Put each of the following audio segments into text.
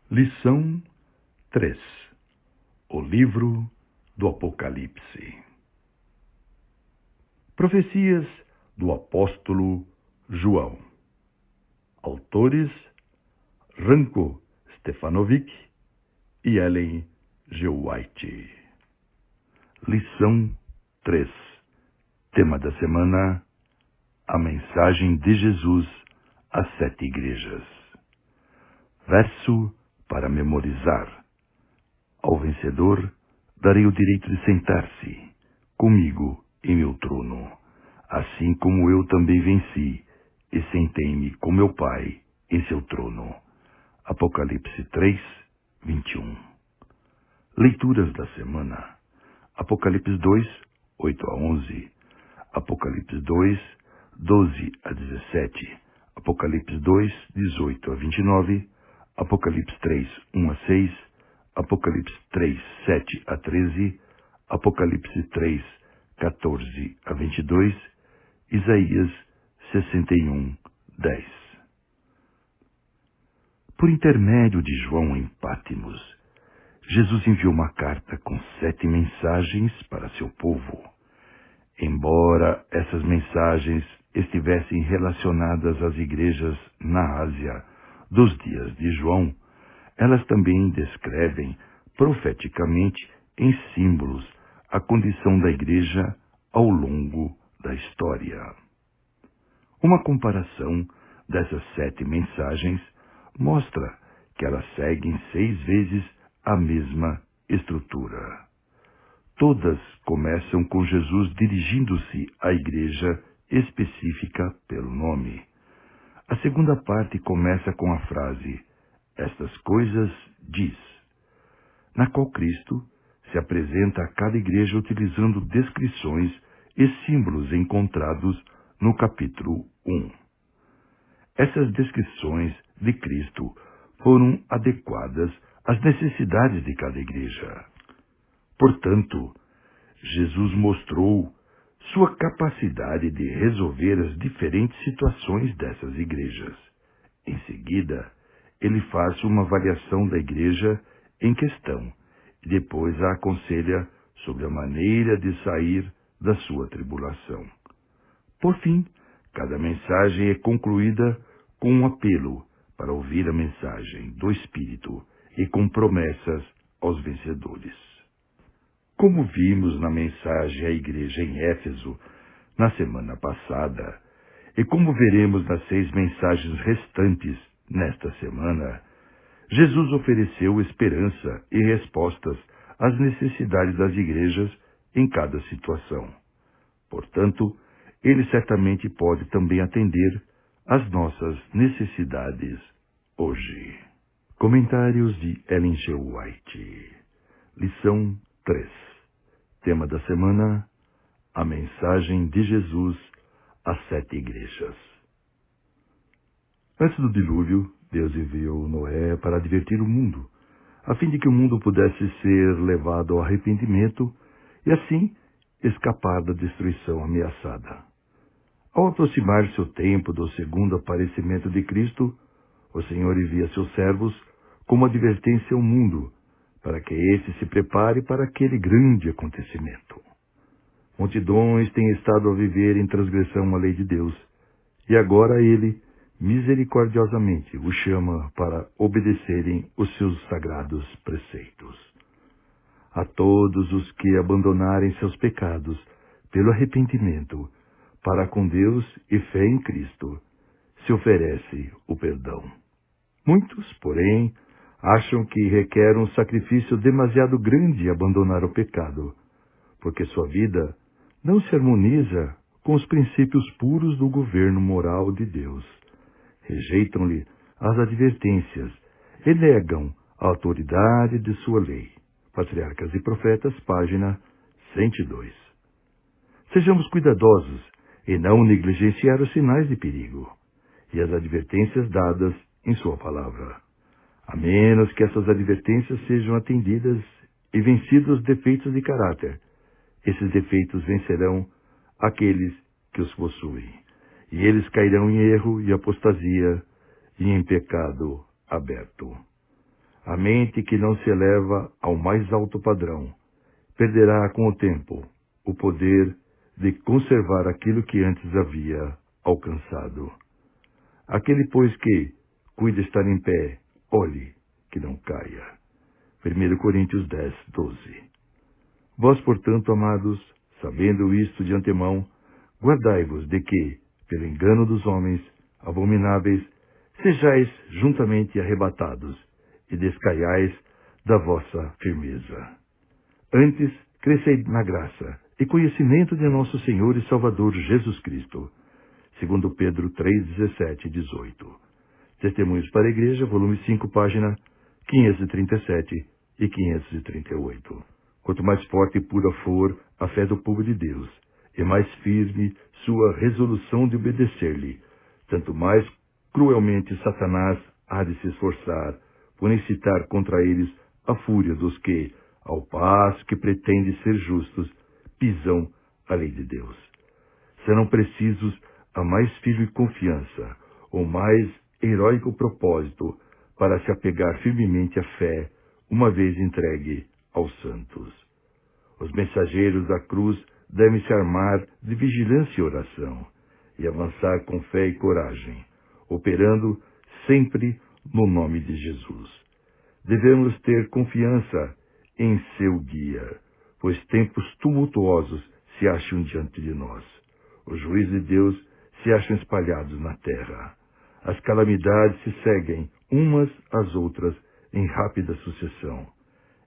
Lição 3. O livro do Apocalipse. Profecias do apóstolo João. Autores Ranko Stefanovic e Ellen G. White. Lição 3. Tema da semana: a mensagem de Jesus às 7 igrejas. Verso para memorizar. Ao vencedor darei o direito de sentar-se comigo em meu trono, assim como eu também venci e sentei-me com meu Pai em seu trono. Apocalipse 3, 21. Leituras da semana. Apocalipse 2, 8 a 11. Apocalipse 2, 12 a 17. Apocalipse 2, 18 a 29. Apocalipse 3, 1 a 6. Apocalipse 3, 7 a 13. Apocalipse 3, 14 a 22. Isaías 61, 10. Por intermédio de João em Pátimos, Jesus enviou uma carta com 7 mensagens para seu povo. Embora essas mensagens estivessem relacionadas às igrejas na Ásia dos dias de João, elas também descrevem profeticamente em símbolos a condição da igreja ao longo da história. Uma comparação dessas 7 mensagens mostra que elas seguem 6 vezes a mesma estrutura. Todas começam com Jesus dirigindo-se à igreja específica pelo nome. A segunda parte começa com a frase "Estas coisas diz", na qual Cristo se apresenta a cada igreja utilizando descrições e símbolos encontrados no capítulo 1. Essas descrições de Cristo foram adequadas às necessidades de cada igreja. Portanto, Jesus mostrou sua capacidade de resolver as diferentes situações dessas igrejas. Em seguida, ele faz uma avaliação da igreja em questão e depois a aconselha sobre a maneira de sair da sua tribulação. Por fim, cada mensagem é concluída com um apelo para ouvir a mensagem do Espírito e com promessas aos vencedores. Como vimos na mensagem à igreja em Éfeso na semana passada, e como veremos nas 6 mensagens restantes nesta semana, Jesus ofereceu esperança e respostas às necessidades das igrejas em cada situação. Portanto, ele certamente pode também atender às nossas necessidades hoje. Comentários de Ellen G. White. Lição 3. Tema da semana: a mensagem de Jesus às 7 igrejas. Antes do dilúvio, Deus enviou Noé para advertir o mundo, a fim de que o mundo pudesse ser levado ao arrependimento e assim escapar da destruição ameaçada. Ao aproximar-se o tempo do segundo aparecimento de Cristo, o Senhor envia seus servos como advertência ao mundo, para que este se prepare para aquele grande acontecimento. Multidões têm estado a viver em transgressão à lei de Deus, e agora ele, misericordiosamente, os chama para obedecerem os seus sagrados preceitos. A todos os que abandonarem seus pecados pelo arrependimento para com Deus e fé em Cristo, se oferece o perdão. Muitos, porém, acham que requer um sacrifício demasiado grande abandonar o pecado, porque sua vida não se harmoniza com os princípios puros do governo moral de Deus. Rejeitam-lhe as advertências e negam a autoridade de sua lei. Patriarcas e Profetas, página 102. Sejamos cuidadosos e não negligenciar os sinais de perigo e as advertências dadas em sua palavra. A menos que essas advertências sejam atendidas e vencidos os defeitos de caráter, esses defeitos vencerão aqueles que os possuem, e eles cairão em erro e apostasia e em pecado aberto. A mente que não se eleva ao mais alto padrão perderá com o tempo o poder de conservar aquilo que antes havia alcançado. Aquele, pois, que cuida estar em pé, olhe que não caia. 1 Coríntios 10, 12. Vós, portanto, amados, sabendo isto de antemão, guardai-vos de que, pelo engano dos homens abomináveis, sejais juntamente arrebatados e descaiais da vossa firmeza. Antes, crescei na graça e conhecimento de nosso Senhor e Salvador Jesus Cristo. 2 Pedro 3, 17 e 18. Testemunhos para a Igreja, volume 5, página 537 e 538. Quanto mais forte e pura for a fé do povo de Deus, e mais firme sua resolução de obedecer-lhe, tanto mais cruelmente Satanás há de se esforçar por incitar contra eles a fúria dos que, ao passo que pretendem ser justos, pisam a lei de Deus. Serão precisos a mais firme confiança, ou mais heróico propósito, para se apegar firmemente à fé, uma vez entregue aos santos. Os mensageiros da cruz devem se armar de vigilância e oração, e avançar com fé e coragem, operando sempre no nome de Jesus. Devemos ter confiança em seu guia, pois tempos tumultuosos se acham diante de nós. Os juízos de Deus se acham espalhados na terra. As calamidades se seguem umas às outras em rápida sucessão.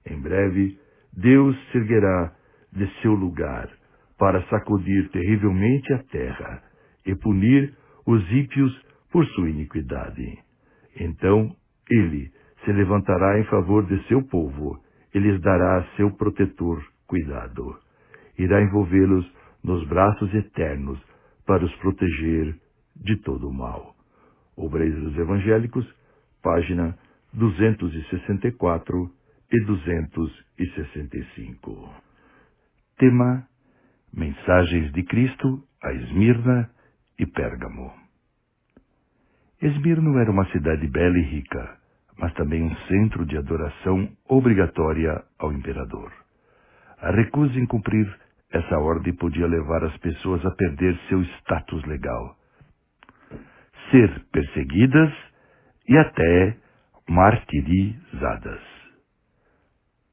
Em breve, Deus se erguerá de seu lugar para sacudir terrivelmente a terra e punir os ímpios por sua iniquidade. Então, ele se levantará em favor de seu povo e lhes dará seu protetor cuidado. Irá envolvê-los nos braços eternos para os proteger de todo o mal. Obreiros Evangélicos, página 264 e 265. Tema: Mensagens de Cristo a Esmirna e Pérgamo. Esmirna era uma cidade bela e rica, mas também um centro de adoração obrigatória ao imperador. A recusa em cumprir essa ordem podia levar as pessoas a perder seu status legal, ser perseguidas e até martirizadas.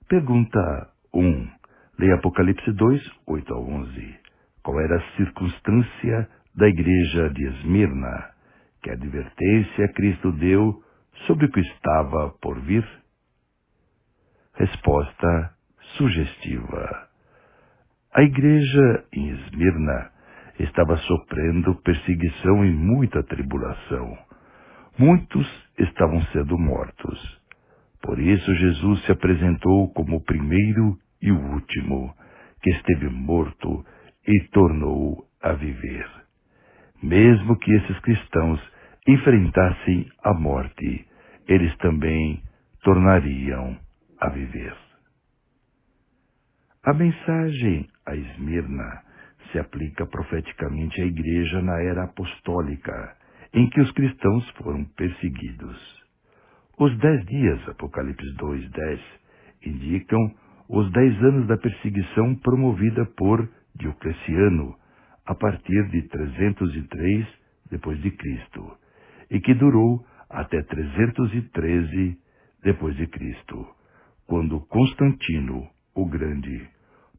Pergunta 1. Leia Apocalipse 2, 8 a 11. Qual era a circunstância da igreja de Esmirna? Que advertência Cristo deu sobre o que estava por vir? Resposta sugestiva. A igreja em Esmirna estava sofrendo perseguição e muita tribulação. Muitos estavam sendo mortos. Por isso Jesus se apresentou como o primeiro e o último, que esteve morto e tornou a viver. Mesmo que esses cristãos enfrentassem a morte, eles também tornariam a viver. A mensagem a Esmirna se aplica profeticamente à igreja na era apostólica, em que os cristãos foram perseguidos. Os 10 dias, Apocalipse 2, 10, indicam os 10 anos da perseguição promovida por Diocleciano, a partir de 303 depois de Cristo, e que durou até 313 depois de Cristo, quando Constantino, o Grande,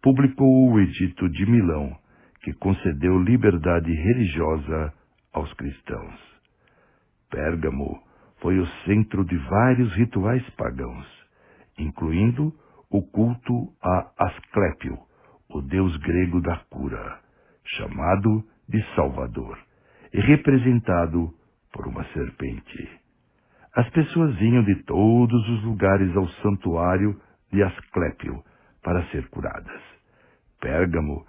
publicou o Edito de Milão, que concedeu liberdade religiosa aos cristãos. Pérgamo foi o centro de vários rituais pagãos, incluindo o culto a Asclépio, o deus grego da cura, chamado de Salvador, e representado por uma serpente. As pessoas vinham de todos os lugares ao santuário de Asclépio para ser curadas. Pérgamo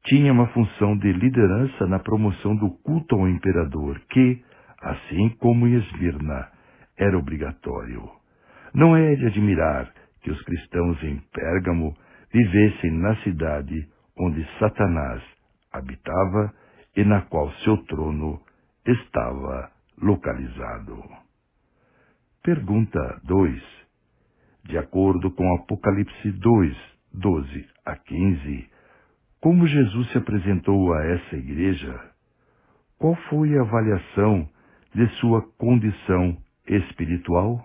tinha uma função de liderança na promoção do culto ao imperador, que, assim como em Esmirna, era obrigatório. Não é de admirar que os cristãos em Pérgamo vivessem na cidade onde Satanás habitava e na qual seu trono estava localizado. Pergunta 2. De acordo com Apocalipse 2, 12 a 15, como Jesus se apresentou a essa igreja? Qual foi a avaliação de sua condição espiritual?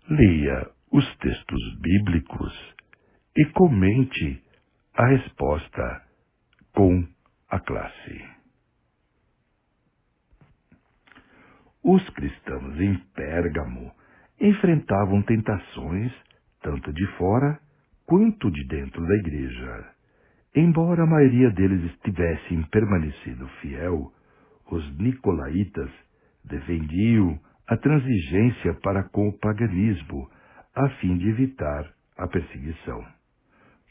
Leia os textos bíblicos e comente a resposta com a classe. Os cristãos em Pérgamo enfrentavam tentações tanto de fora quanto de dentro da igreja. Embora a maioria deles tivessem permanecido fiel, os nicolaítas defendiam a transigência para com o paganismo, a fim de evitar a perseguição.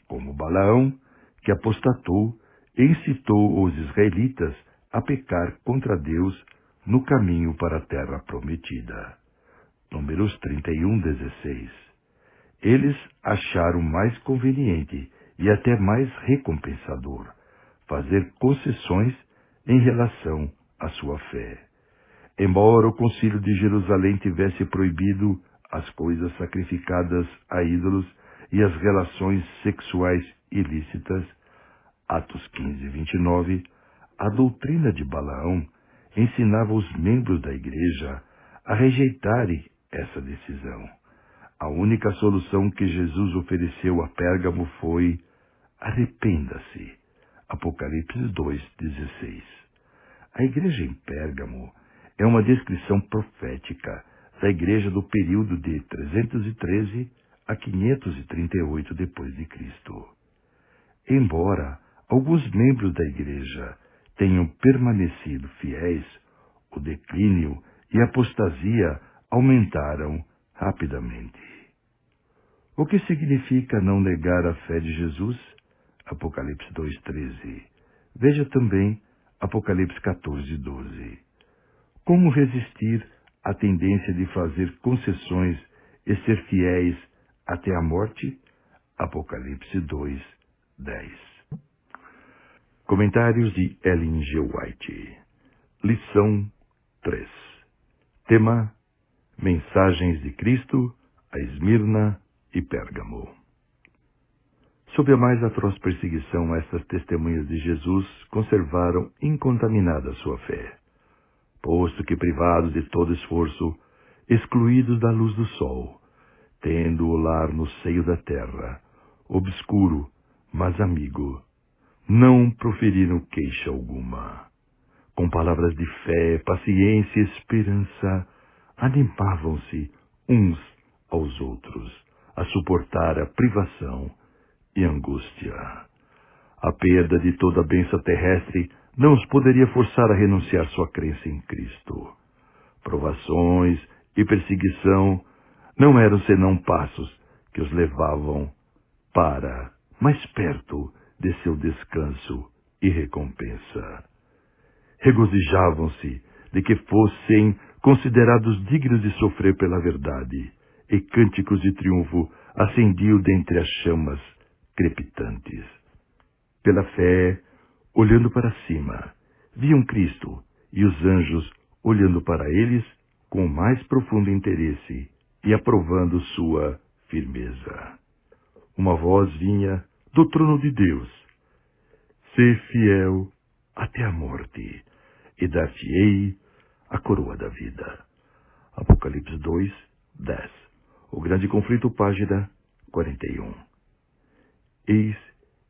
Como Balaão, que apostatou e incitou os israelitas a pecar contra Deus no caminho para a terra prometida. Números 31, 16. Eles acharam mais conveniente e até mais recompensador fazer concessões em relação à sua fé. Embora o Concílio de Jerusalém tivesse proibido as coisas sacrificadas a ídolos e as relações sexuais ilícitas, Atos 15, 29, a doutrina de Balaão ensinava os membros da igreja a rejeitarem essa decisão. A única solução que Jesus ofereceu a Pérgamo foi: arrependa-se. Apocalipse 2:16. A igreja em Pérgamo é uma descrição profética da igreja do período de 313 a 538 depois de Cristo. Embora alguns membros da igreja tenham permanecido fiéis, o declínio e a apostasia aumentaram rapidamente. O que significa não negar a fé de Jesus? Apocalipse 2:13. Veja também Apocalipse 14:12. Como resistir à tendência de fazer concessões e ser fiéis até a morte? Apocalipse 2:10. Comentários de Ellen G. White. Lição 3. Tema: Mensagens de Cristo a Esmirna e Pérgamo. Sob a mais atroz perseguição, estas testemunhas de Jesus conservaram incontaminada sua fé, posto que privados de todo esforço, excluídos da luz do sol, tendo o lar no seio da terra, obscuro, mas amigo, não proferiram queixa alguma. Com palavras de fé, paciência e esperança, animavam-se uns aos outros a suportar a privação e angústia. A perda de toda a bênção terrestre não os poderia forçar a renunciar sua crença em Cristo. Provações e perseguição não eram senão passos que os levavam para mais perto de seu descanso e recompensa. Regozijavam-se de que fossem considerados dignos de sofrer pela verdade, e cânticos de triunfo acendiam dentre as chamas crepitantes. Pela fé, olhando para cima, viam Cristo e os anjos olhando para eles com o mais profundo interesse e aprovando sua firmeza. Uma voz vinha do trono de Deus: "Sê fiel até a morte, e dar-te-ei a coroa da vida." Apocalipse 2:10. O Grande Conflito, página 41. Eis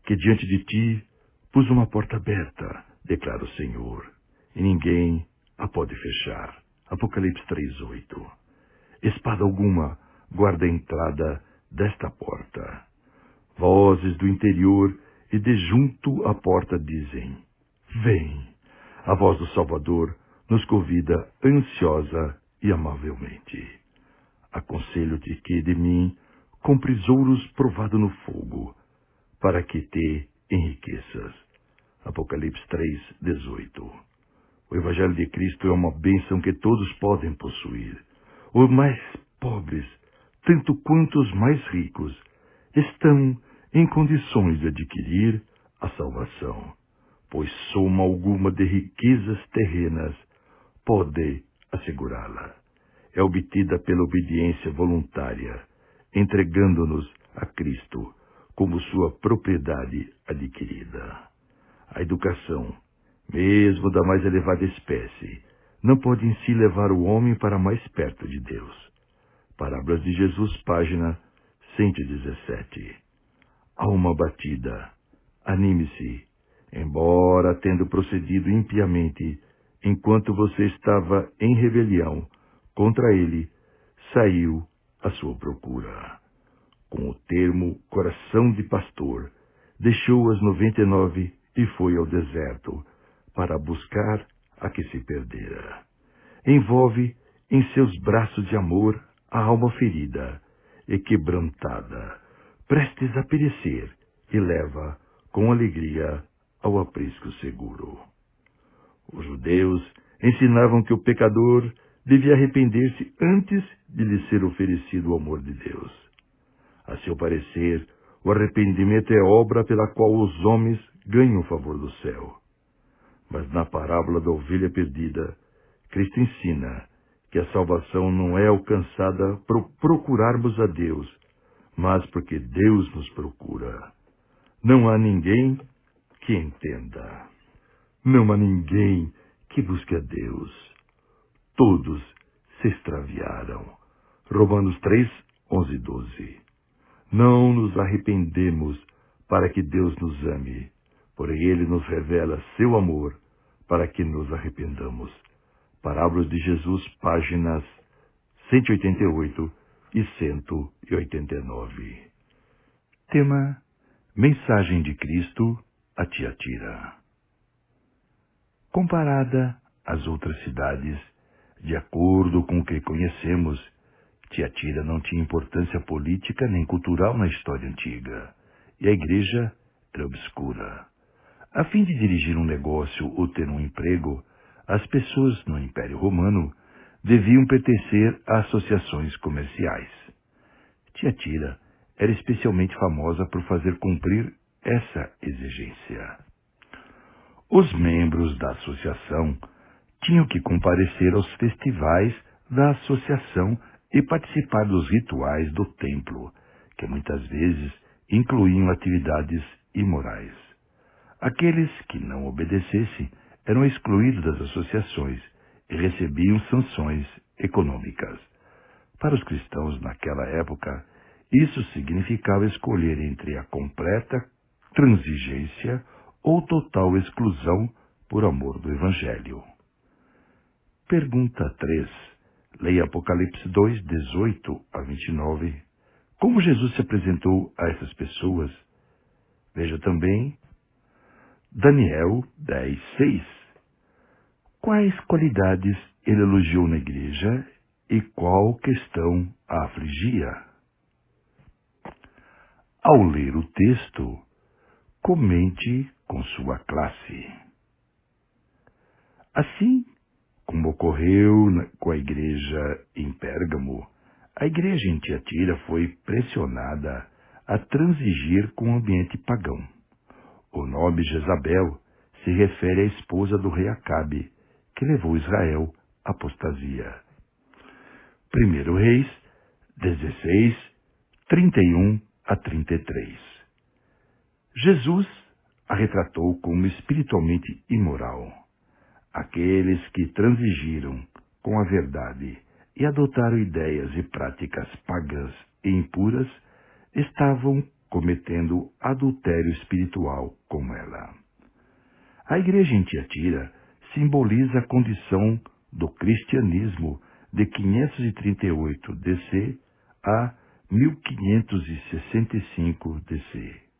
que diante de ti pus uma porta aberta, declara o Senhor, e ninguém a pode fechar. Apocalipse 3:8. Espada alguma guarda a entrada desta porta. Vozes do interior e de junto à porta dizem: "Vem." A voz do Salvador nos convida ansiosa e amavelmente. Aconselho-te que de mim compres ouros provado no fogo, para que te enriqueças. Apocalipse 3:18. O Evangelho de Cristo é uma bênção que todos podem possuir. Os mais pobres, tanto quanto os mais ricos, estão em condições de adquirir a salvação, pois soma alguma de riquezas terrenas pode assegurá-la. É obtida pela obediência voluntária entregando-nos a Cristo como sua propriedade adquirida. A educação, mesmo da mais elevada espécie, não pode em si levar o homem para mais perto de Deus. Parábolas de Jesus, página 117. Alma abatida, anime-se, embora tendo procedido impiamente, enquanto você estava em rebelião contra ele, saiu à sua procura. Com o termo coração de pastor, deixou as 99 e foi ao deserto para buscar a que se perdera. Envolve em seus braços de amor a alma ferida e quebrantada, prestes a perecer, e leva com alegria ao aprisco seguro. Os judeus ensinavam que o pecador devia arrepender-se antes de lhe ser oferecido o amor de Deus. A seu parecer, o arrependimento é obra pela qual os homens ganham o favor do céu. Mas na parábola da ovelha perdida, Cristo ensina que a salvação não é alcançada por procurarmos a Deus, mas porque Deus nos procura. Não há ninguém que entenda. Não há ninguém que busque a Deus. Todos se extraviaram. Romanos 3, 11 e 12. Não nos arrependemos para que Deus nos ame, porém Ele nos revela seu amor para que nos arrependamos. Parábolas de Jesus, páginas 188 e 189. Tema: Mensagem de Cristo a Tiatira. Comparada às outras cidades, de acordo com o que conhecemos, Tiatira não tinha importância política nem cultural na história antiga, e a igreja era obscura. A fim de dirigir um negócio ou ter um emprego, as pessoas no Império Romano deviam pertencer a associações comerciais. Tiatira era especialmente famosa por fazer cumprir essa exigência. Os membros da associação tinham que comparecer aos festivais da associação e participar dos rituais do templo, que muitas vezes incluíam atividades imorais. Aqueles que não obedecessem eram excluídos das associações e recebiam sanções econômicas. Para os cristãos naquela época, isso significava escolher entre a completa transigência ou total exclusão por amor do Evangelho. Pergunta 3. Leia Apocalipse 2, 18 a 29. Como Jesus se apresentou a essas pessoas? Veja também Daniel 10, 6. Quais qualidades ele elogiou na igreja e qual questão a afligia? Ao ler o texto, comente com sua classe. Assim como ocorreu com a igreja em Pérgamo, a igreja em Tiatira foi pressionada a transigir com o ambiente pagão. O nome Jezabel se refere à esposa do rei Acabe, que levou Israel à apostasia. 1 Reis 16, 31 a 33. Jesus a retratou como espiritualmente imoral. Aqueles que transigiram com a verdade e adotaram ideias e práticas pagãs e impuras estavam cometendo adultério espiritual com ela. A igreja em Tiatira simboliza a condição do cristianismo de 538 DC a 1565 DC.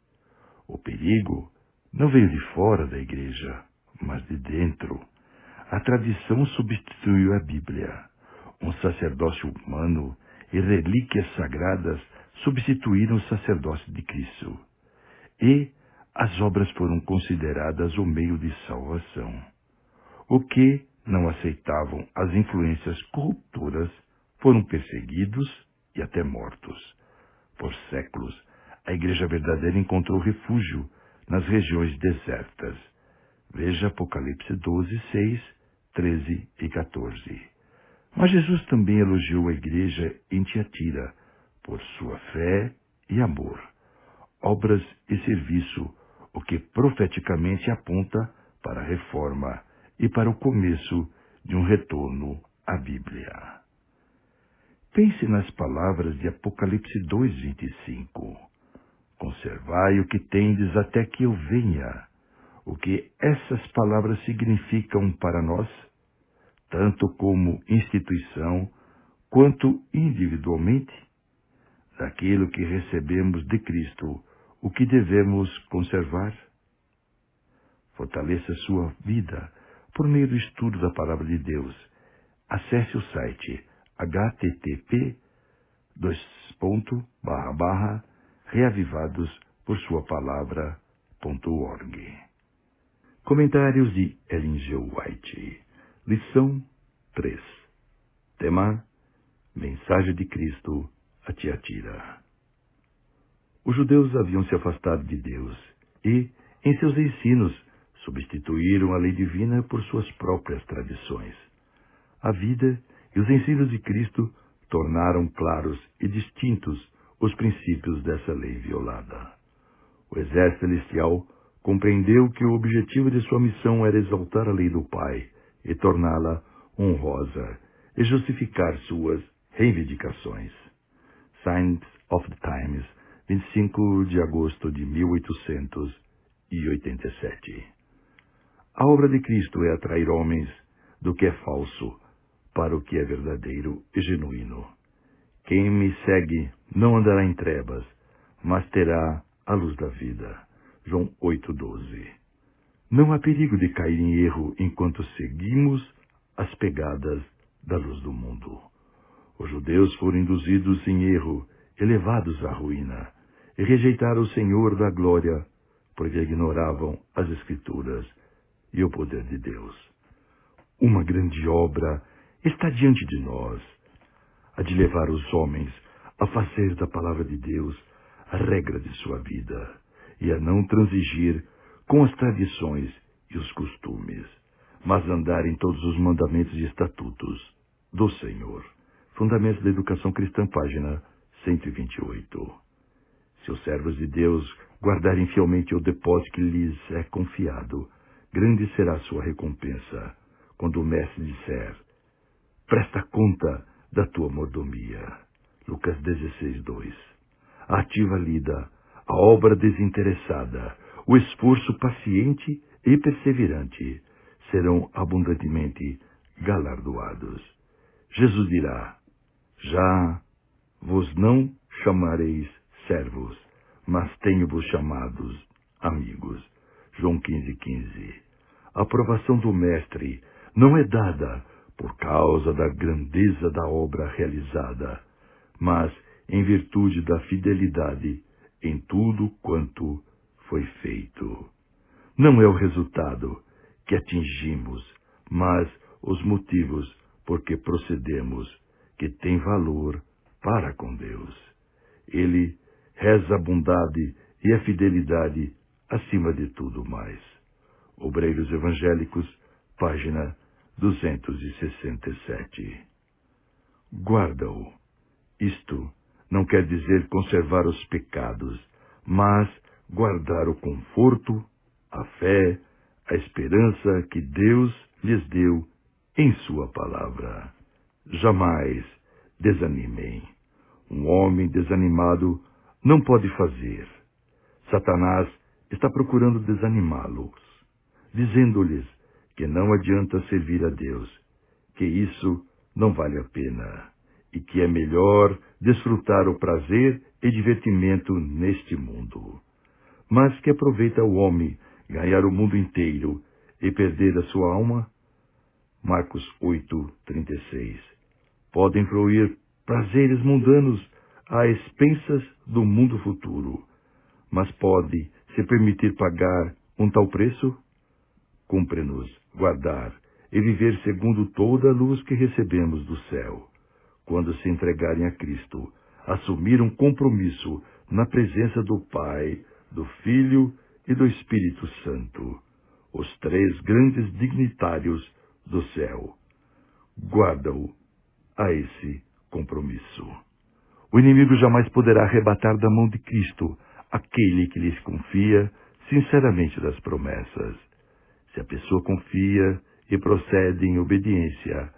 O perigo não veio de fora da igreja, mas de dentro. A tradição substituiu a Bíblia. Um sacerdócio humano e relíquias sagradas substituíram o sacerdócio de Cristo. E as obras foram consideradas o meio de salvação. O que não aceitavam as influências corruptoras foram perseguidos e até mortos. Por séculos, a igreja verdadeira encontrou refúgio nas regiões desertas. Veja Apocalipse 12, 6, 13 e 14. Mas Jesus também elogiou a igreja em Tiatira por sua fé e amor, obras e serviço, o que profeticamente aponta para a reforma e para o começo de um retorno à Bíblia. Pense nas palavras de Apocalipse 2:25. Conservai o que tendes até que eu venha. O que essas palavras significam para nós, tanto como instituição, quanto individualmente, daquilo que recebemos de Cristo, o que devemos conservar? Fortaleça sua vida por meio do estudo da Palavra de Deus. Acesse o site http://reavivadosporsuapalavra.org. Comentários de Ellen G. White. Lição 3. Tema: Mensagem de Cristo a Tiatira. Os judeus haviam se afastado de Deus e, em seus ensinos, substituíram a lei divina por suas próprias tradições. A vida e os ensinos de Cristo tornaram claros e distintos os princípios dessa lei violada. O exército celestial compreendeu que o objetivo de sua missão era exaltar a lei do Pai e torná-la honrosa e justificar suas reivindicações. Signs of the Times, 25 de agosto de 1887. A obra de Cristo é atrair homens do que é falso para o que é verdadeiro e genuíno. Quem me segue não andará em trevas, mas terá a luz da vida. João 8:12. Não há perigo de cair em erro enquanto seguimos as pegadas da luz do mundo. Os judeus foram induzidos em erro, elevados à ruína, e rejeitaram o Senhor da glória, porque ignoravam as Escrituras e o poder de Deus. Uma grande obra está diante de nós, a de levar os homens a fazer da palavra de Deus a regra de sua vida e a não transigir com as tradições e os costumes, mas andar em todos os mandamentos e estatutos do Senhor. Fundamentos da Educação Cristã, página 128. Se os servos de Deus guardarem fielmente o depósito que lhes é confiado, grande será sua recompensa, quando o mestre disser: presta conta da tua mordomia. Lucas 16:2. A ativa lida, a obra desinteressada, o esforço paciente e perseverante serão abundantemente galardoados. Jesus dirá: já vos não chamareis servos, mas tenho-vos chamados amigos. João 15:15. A aprovação do Mestre não é dada por causa da grandeza da obra realizada, mas em virtude da fidelidade em tudo quanto foi feito. Não é o resultado que atingimos, mas os motivos por que procedemos, que têm valor para com Deus. Ele reza a bondade e a fidelidade acima de tudo mais. Obreiros Evangélicos, página 267. Guarda-o. Isto não quer dizer conservar os pecados, mas guardar o conforto, a fé, a esperança que Deus lhes deu em sua palavra. Jamais desanimem. Um homem desanimado não pode fazer. Satanás está procurando desanimá-los, dizendo-lhes que não adianta servir a Deus, que isso não vale a pena, e que é melhor desfrutar o prazer e divertimento neste mundo. Mas que aproveita o homem ganhar o mundo inteiro e perder a sua alma? Marcos 8:36. Podem fruir prazeres mundanos a expensas do mundo futuro, mas pode se permitir pagar um tal preço? Cumpre-nos guardar e viver segundo toda a luz que recebemos do céu. Quando se entregarem a Cristo, assumir um compromisso na presença do Pai, do Filho e do Espírito Santo, os três grandes dignitários do céu. Guarda-o a esse compromisso. O inimigo jamais poderá arrebatar da mão de Cristo aquele que lhes confia sinceramente das promessas. Se a pessoa confia e procede em obediência,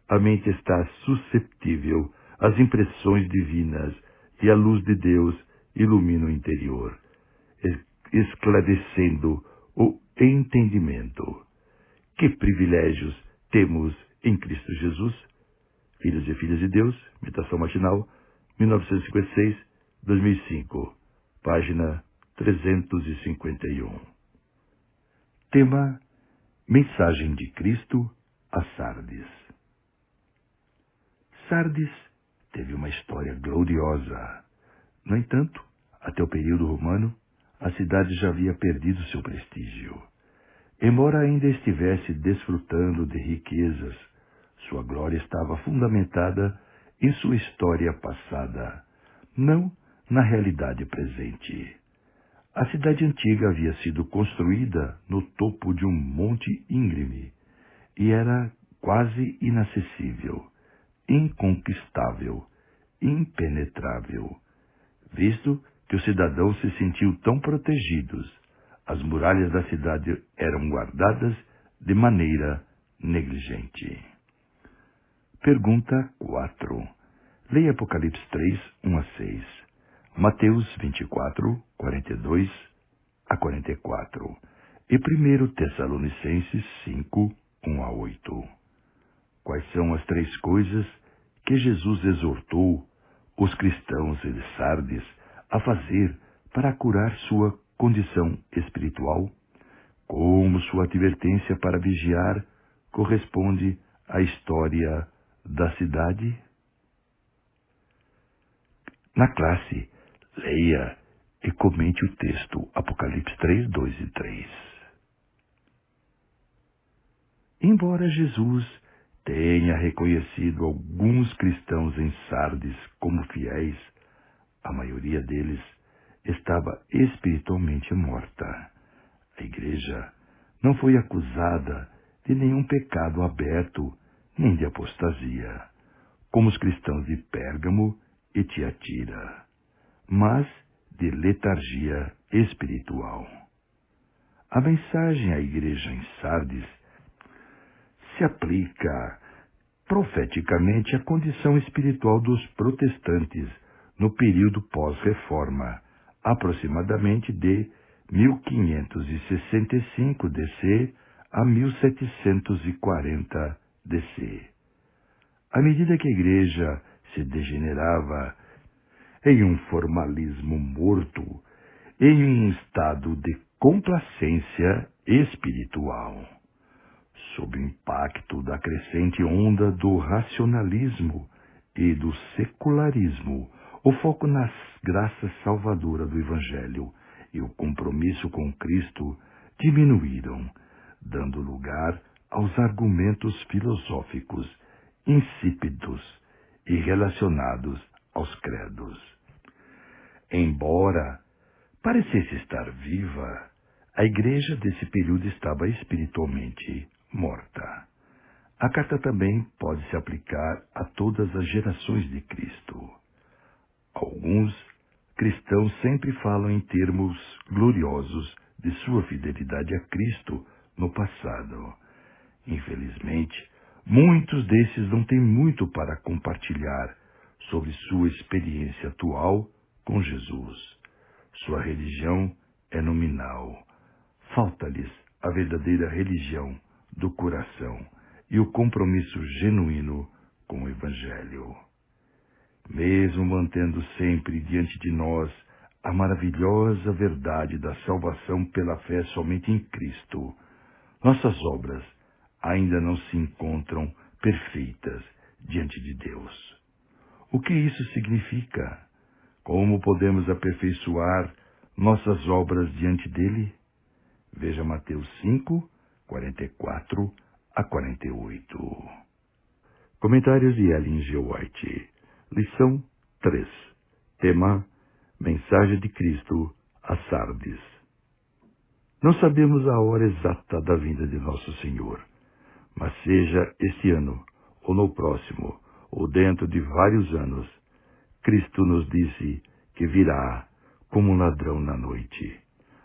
a mente está susceptível às impressões divinas e a luz de Deus ilumina o interior, esclarecendo o entendimento. Que privilégios temos em Cristo Jesus? Filhos e Filhas de Deus, Meditação Matinal, 1956, 2005, página 351. Tema: Mensagem de Cristo a Sardes. Sardes teve uma história gloriosa. No entanto, até o período romano, a cidade já havia perdido seu prestígio. Embora ainda estivesse desfrutando de riquezas, sua glória estava fundamentada em sua história passada, não na realidade presente. A cidade antiga havia sido construída no topo de um monte íngreme e era quase inacessível, inconquistável, impenetrável, visto que os cidadãos se sentiam tão protegidos. As muralhas da cidade eram guardadas de maneira negligente. Pergunta 4. Leia Apocalipse 3, 1 a 6. Mateus 24, 42 a 44. E 1 Tessalonicenses 5, 1 a 8. Quais são as 3 coisas que Jesus exortou os cristãos de Sardes a fazer para curar sua condição espiritual? Como sua advertência para vigiar corresponde à história da cidade? Na classe, leia e comente o texto Apocalipse 3, 2 e 3. Embora Jesus tenha reconhecido alguns cristãos em Sardes como fiéis, a maioria deles estava espiritualmente morta. A igreja não foi acusada de nenhum pecado aberto, nem de apostasia, como os cristãos de Pérgamo e Tiatira, mas de letargia espiritual. A mensagem à igreja em Sardes se aplica profeticamente à condição espiritual dos protestantes no período pós-reforma, aproximadamente de 1565 DC a 1740 DC. À medida que a igreja se degenerava em um formalismo morto, em um estado de complacência espiritual, sob o impacto da crescente onda do racionalismo e do secularismo, o foco nas graças salvadoras do Evangelho e o compromisso com Cristo diminuíram, dando lugar aos argumentos filosóficos insípidos e relacionados aos credos. Embora parecesse estar viva, a igreja desse período estava espiritualmente morta. A carta também pode se aplicar a todas as gerações de Cristo. Alguns cristãos sempre falam em termos gloriosos de sua fidelidade a Cristo no passado. Infelizmente, muitos desses não têm muito para compartilhar sobre sua experiência atual com Jesus. Sua religião é nominal. Falta-lhes a verdadeira religião do coração e o compromisso genuíno com o Evangelho. Mesmo mantendo sempre diante de nós a maravilhosa verdade da salvação pela fé somente em Cristo, nossas obras ainda não se encontram perfeitas diante de Deus. O que isso significa? Como podemos aperfeiçoar nossas obras diante dele? Veja Mateus 5, 44 a 48. Comentários de Ellen G. White. Lição 3. Tema: Mensagem de Cristo a Sardes. Não sabemos a hora exata da vinda de nosso Senhor, mas seja este ano, ou no próximo, ou dentro de vários anos, Cristo nos disse que virá como um ladrão na noite.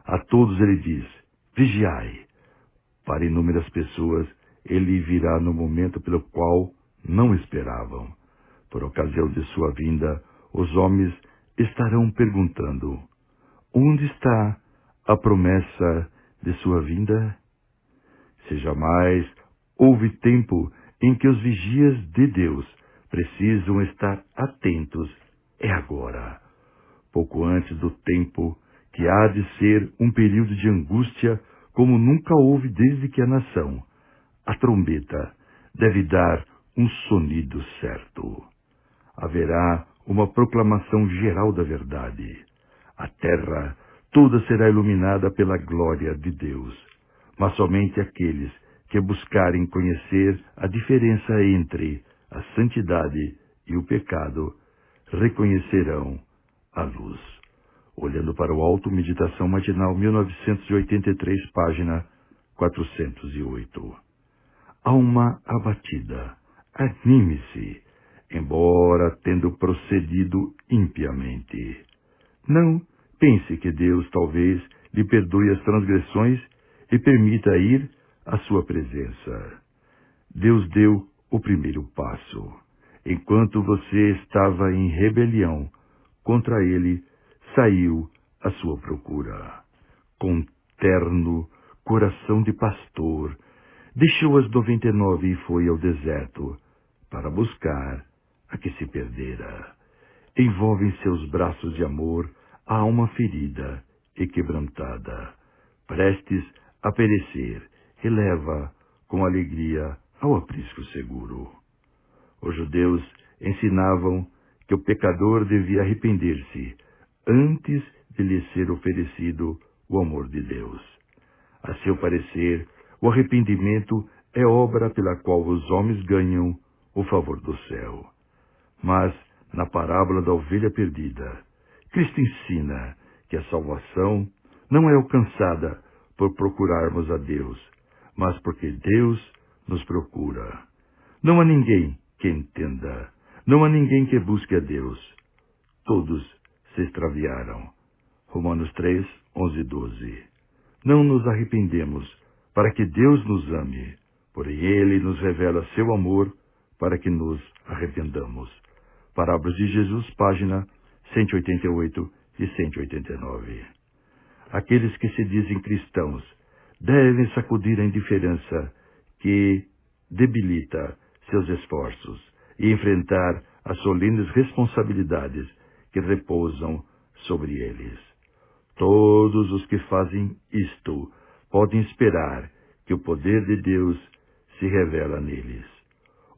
A todos ele diz, vigiai. Para inúmeras pessoas, ele virá no momento pelo qual não esperavam. Por ocasião de sua vinda, os homens estarão perguntando, onde está a promessa de sua vinda? Se jamais houve tempo em que os vigias de Deus precisam estar atentos, é agora. Pouco antes do tempo que há de ser um período de angústia como nunca houve desde que a nação, a trombeta, deve dar um sonido certo. Haverá uma proclamação geral da verdade. A terra toda será iluminada pela glória de Deus, mas somente aqueles que buscarem conhecer a diferença entre a santidade e o pecado reconhecerão a luz. Olhando para o alto, Meditação Matinal, 1983, página 408. Alma abatida, anime-se, embora tendo procedido impiamente. Não pense que Deus talvez lhe perdoe as transgressões e permita ir à sua presença. Deus deu o primeiro passo. Enquanto você estava em rebelião contra ele, saiu à sua procura. Com terno coração de pastor, deixou as 99 e foi ao deserto para buscar a que se perdera. Envolve em seus braços de amor a alma ferida e quebrantada, prestes a perecer, e leva com alegria ao aprisco seguro. Os judeus ensinavam que o pecador devia arrepender-se antes de lhe ser oferecido o amor de Deus. A seu parecer, o arrependimento é obra pela qual os homens ganham o favor do céu. Mas, na parábola da ovelha perdida, Cristo ensina que a salvação não é alcançada por procurarmos a Deus, mas porque Deus nos procura. Não há ninguém que entenda, não há ninguém que busque a Deus. Todos se extraviaram. Romanos 3, 11 e 12. Não nos arrependemos para que Deus nos ame, porém Ele nos revela seu amor para que nos arrependamos. Parábolas de Jesus, página 188 e 189. Aqueles que se dizem cristãos devem sacudir a indiferença que debilita seus esforços e enfrentar as solenes responsabilidades que repousam sobre eles. Todos os que fazem isto podem esperar que o poder de Deus se revela neles.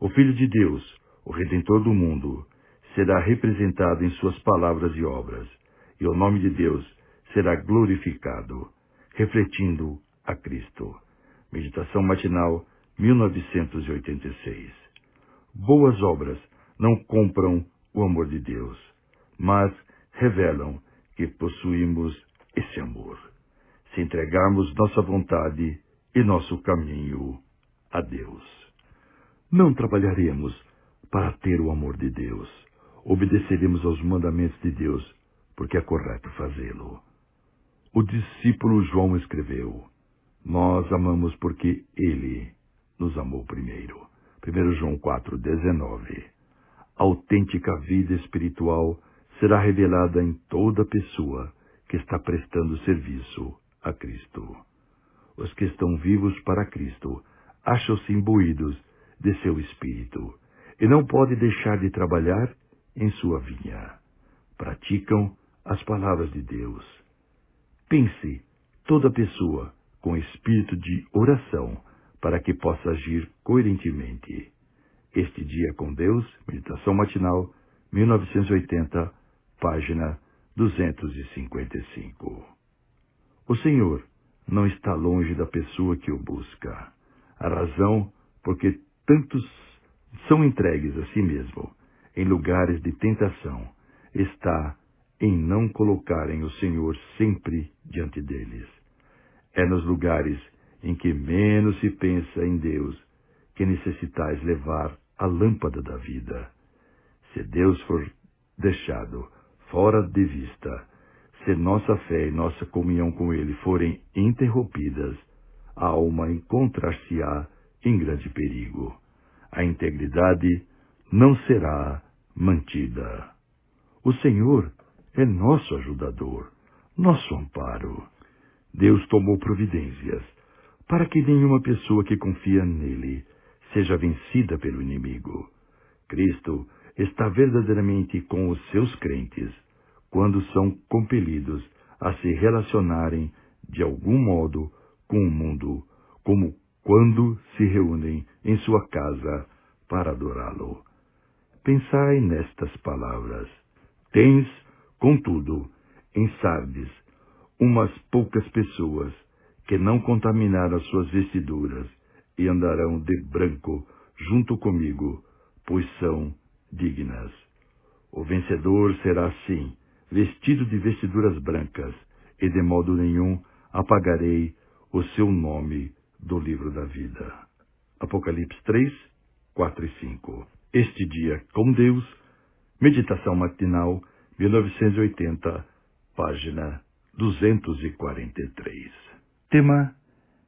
O Filho de Deus, o Redentor do mundo, será representado em suas palavras e obras, e o nome de Deus será glorificado, refletindo a Cristo. Meditação Matinal, 1986. Boas obras não compram o amor de Deus, mas revelam que possuímos esse amor, se entregarmos nossa vontade e nosso caminho a Deus. Não trabalharemos para ter o amor de Deus. Obedeceremos aos mandamentos de Deus, porque é correto fazê-lo. O discípulo João escreveu, nós amamos porque Ele nos amou primeiro. 1 João 4,19. A autêntica vida espiritual será revelada em toda pessoa que está prestando serviço a Cristo. Os que estão vivos para Cristo acham-se imbuídos de seu espírito e não podem deixar de trabalhar em sua vinha. Praticam as palavras de Deus. Pense toda pessoa com espírito de oração para que possa agir coerentemente. Este Dia com Deus, Meditação Matinal, 1980, página 255. O Senhor não está longe da pessoa que o busca. A razão porque tantos são entregues a si mesmo em lugares de tentação está em não colocarem o Senhor sempre diante deles. É nos lugares em que menos se pensa em Deus que necessitais levar a lâmpada da vida. Se Deus for deixado fora de vista, se nossa fé e nossa comunhão com Ele forem interrompidas, a alma encontrar-se-á em grande perigo. A integridade não será mantida. O Senhor é nosso ajudador, nosso amparo. Deus tomou providências para que nenhuma pessoa que confia nele seja vencida pelo inimigo. Cristo está verdadeiramente com os seus crentes quando são compelidos a se relacionarem de algum modo com o mundo, como quando se reúnem em sua casa para adorá-lo. Pensai nestas palavras. Tens, contudo, em Sardes, umas poucas pessoas que não contaminaram as suas vestiduras e andarão de branco junto comigo, pois são dignas. O vencedor será assim, vestido de vestiduras brancas, e de modo nenhum apagarei o seu nome do livro da vida. Apocalipse 3, 4 e 5. Este dia com Deus, meditação matinal, 1980, página 243. Tema: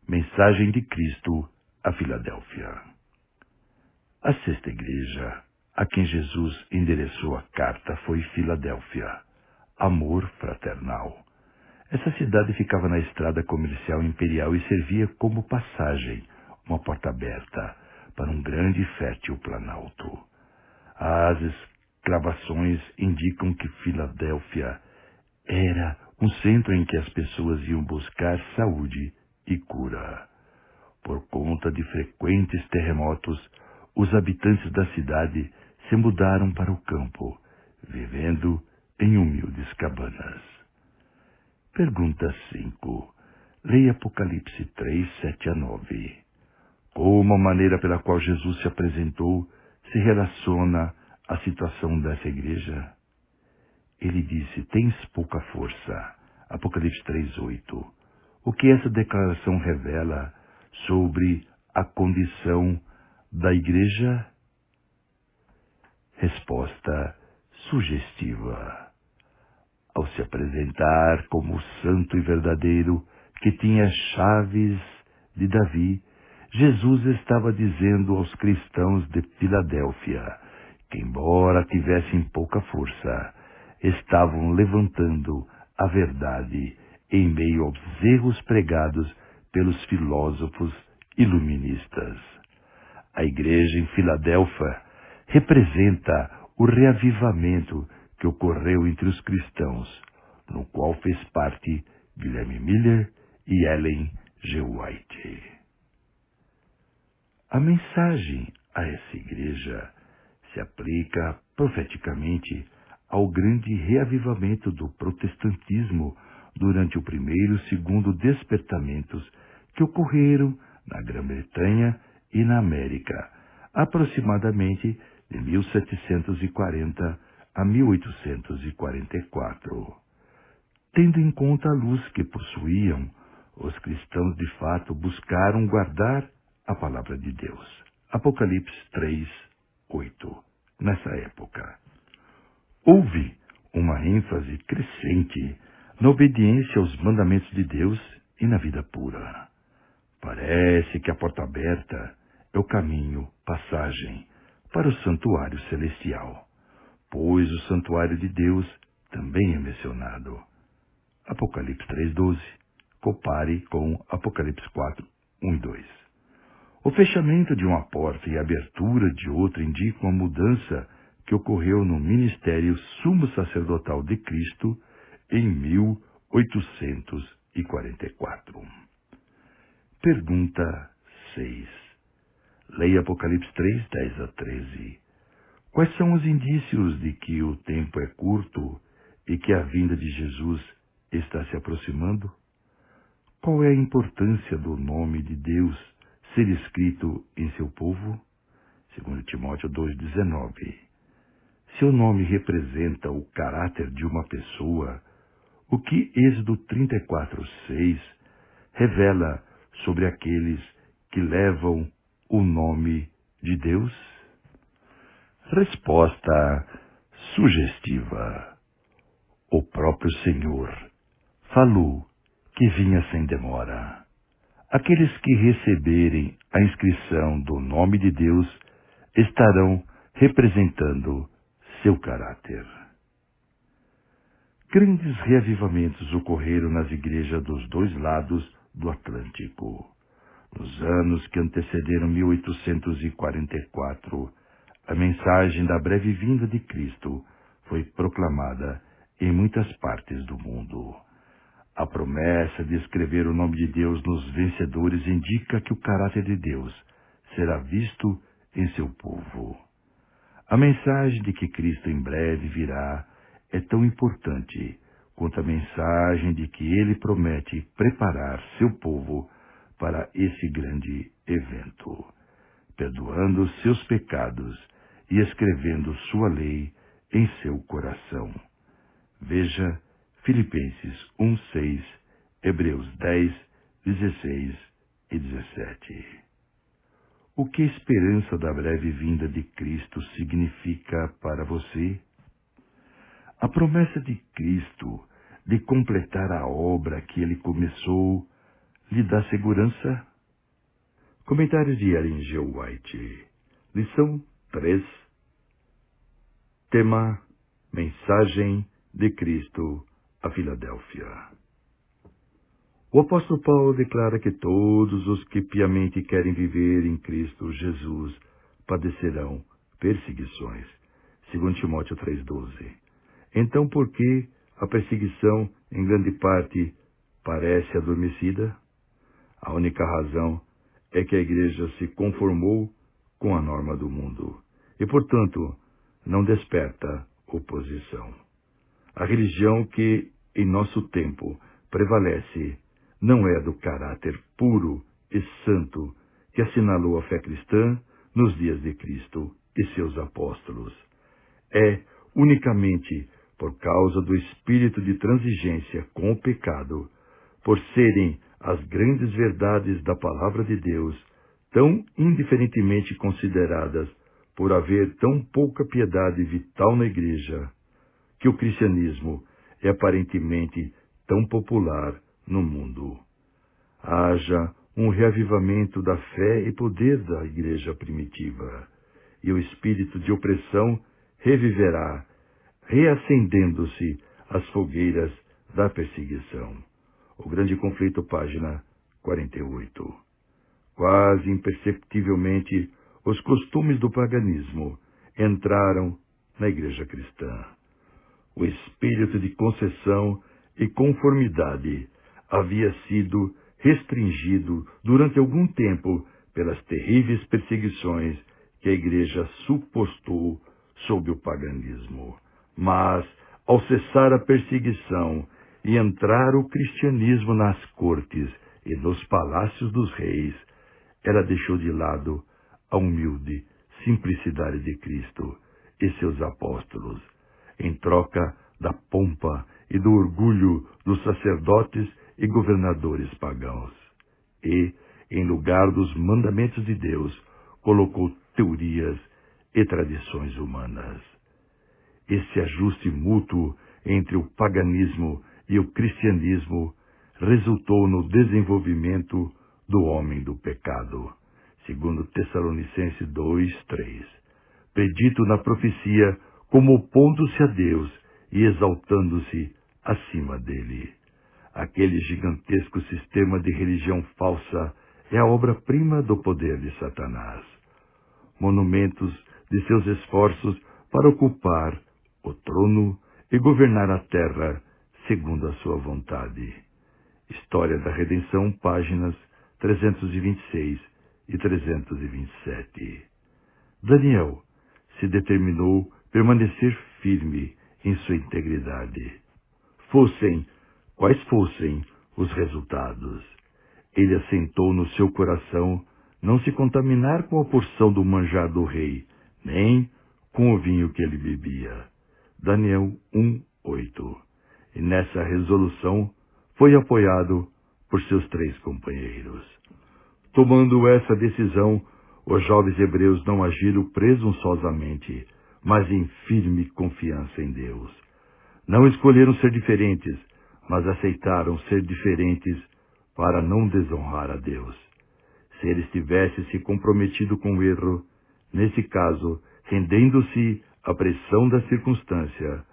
Mensagem de Cristo a Filadélfia. A sexta igreja a quem Jesus endereçou a carta foi Filadélfia, amor fraternal. Essa cidade ficava na estrada comercial imperial e servia como passagem, uma porta aberta para um grande e fértil planalto. As escavações indicam que Filadélfia era um centro em que as pessoas iam buscar saúde e cura. Por conta de frequentes terremotos, os habitantes da cidade se mudaram para o campo, vivendo em humildes cabanas. Pergunta 5. Leia Apocalipse 3, 7 a 9. Como a maneira pela qual Jesus se apresentou se relaciona à situação dessa igreja? Ele disse, tens pouca força. Apocalipse 3, 8. O que essa declaração revela sobre a condição da igreja? Resposta sugestiva. Ao se apresentar como santo e verdadeiro, que tinha chaves de Davi, Jesus estava dizendo aos cristãos de Filadélfia que, embora tivessem pouca força, estavam levantando a verdade em meio aos erros pregados pelos filósofos iluministas. A igreja em Filadélfia representa o reavivamento que ocorreu entre os cristãos, no qual fez parte Guilherme Miller e Ellen G. White. A mensagem a essa igreja se aplica profeticamente ao grande reavivamento do protestantismo durante o primeiro e segundo despertamentos que ocorreram na Grã-Bretanha e na América, aproximadamente de 1740 a 1844. Tendo em conta a luz que possuíam, os cristãos de fato buscaram guardar a palavra de Deus. Apocalipse 3, 8. Nessa época, houve uma ênfase crescente na obediência aos mandamentos de Deus e na vida pura. Parece que a porta aberta é o caminho, passagem, para o santuário celestial, pois o santuário de Deus também é mencionado. Apocalipse 3:12. Compare com Apocalipse 4, 1 e 2. O fechamento de uma porta e a abertura de outra indicam a mudança que ocorreu no ministério sumo sacerdotal de Cristo em 1844. Pergunta 6. Leia Apocalipse 3, 10 a 13. Quais são os indícios de que o tempo é curto e que a vinda de Jesus está se aproximando? Qual é a importância do nome de Deus ser escrito em seu povo? 2 Timóteo 2,19. Seu nome representa o caráter de uma pessoa, o que Êxodo 34:6 revela sobre aqueles que levam o nome de Deus? Resposta sugestiva. O próprio Senhor falou que vinha sem demora. Aqueles que receberem a inscrição do nome de Deus estarão representando seu caráter. Grandes reavivamentos ocorreram nas igrejas dos dois lados do Atlântico. Nos anos que antecederam 1844, a mensagem da breve vinda de Cristo foi proclamada em muitas partes do mundo. A promessa de escrever o nome de Deus nos vencedores indica que o caráter de Deus será visto em seu povo. A mensagem de que Cristo em breve virá é tão importante quanto a mensagem de que ele promete preparar seu povo para esse grande evento, perdoando seus pecados e escrevendo sua lei em seu coração. Veja Filipenses 1:6, Hebreus 10, 16 e 17. O que a esperança da breve vinda de Cristo significa para você? A promessa de Cristo de completar a obra que ele começou lhe dá segurança? Comentário de Ellen G. White. Lição 3. Tema: Mensagem de Cristo a Filadélfia. O apóstolo Paulo declara que todos os que piamente querem viver em Cristo Jesus padecerão perseguições. 2 Timóteo 3,12. Então, por que a perseguição, em grande parte, parece adormecida? A única razão é que a igreja se conformou com a norma do mundo e, portanto, não desperta oposição. A religião que, em nosso tempo, prevalece não é do caráter puro e santo que assinalou a fé cristã nos dias de Cristo e seus apóstolos. É unicamente por causa do espírito de transigência com o pecado, por serem as grandes verdades da palavra de Deus tão indiferentemente consideradas, por haver tão pouca piedade vital na igreja, que o cristianismo é aparentemente tão popular no mundo. Haja um reavivamento da fé e poder da igreja primitiva, e o espírito de opressão reviverá, reacendendo-se as fogueiras da perseguição. O Grande Conflito, página 48. Quase imperceptivelmente, os costumes do paganismo entraram na igreja cristã. O espírito de concessão e conformidade havia sido restringido durante algum tempo pelas terríveis perseguições que a igreja suportou sob o paganismo. Mas, ao cessar a perseguição e entrar o cristianismo nas cortes e nos palácios dos reis, ela deixou de lado a humilde simplicidade de Cristo e seus apóstolos, em troca da pompa e do orgulho dos sacerdotes e governadores pagãos. E, em lugar dos mandamentos de Deus, colocou teorias e tradições humanas. Esse ajuste mútuo entre o paganismo e o cristianismo resultou no desenvolvimento do homem do pecado, segundo Tessalonicenses 2:3, predito na profecia como opondo-se a Deus e exaltando-se acima dele. Aquele gigantesco sistema de religião falsa é a obra-prima do poder de Satanás. Monumentos de seus esforços para ocupar o trono e governar a terra segundo a sua vontade. História da Redenção, páginas 326 e 327. Daniel se determinou permanecer firme em sua integridade. Quais fossem os resultados. Ele assentou no seu coração não se contaminar com a porção do manjar do rei, nem com o vinho que ele bebia. Daniel 1:8. E nessa resolução foi apoiado por seus 3 companheiros. Tomando essa decisão, os jovens hebreus não agiram presunçosamente, mas em firme confiança em Deus. Não escolheram ser diferentes, mas aceitaram ser diferentes para não desonrar a Deus. Se eles tivessem se comprometido com o erro, nesse caso, rendendo-se à pressão da circunstância,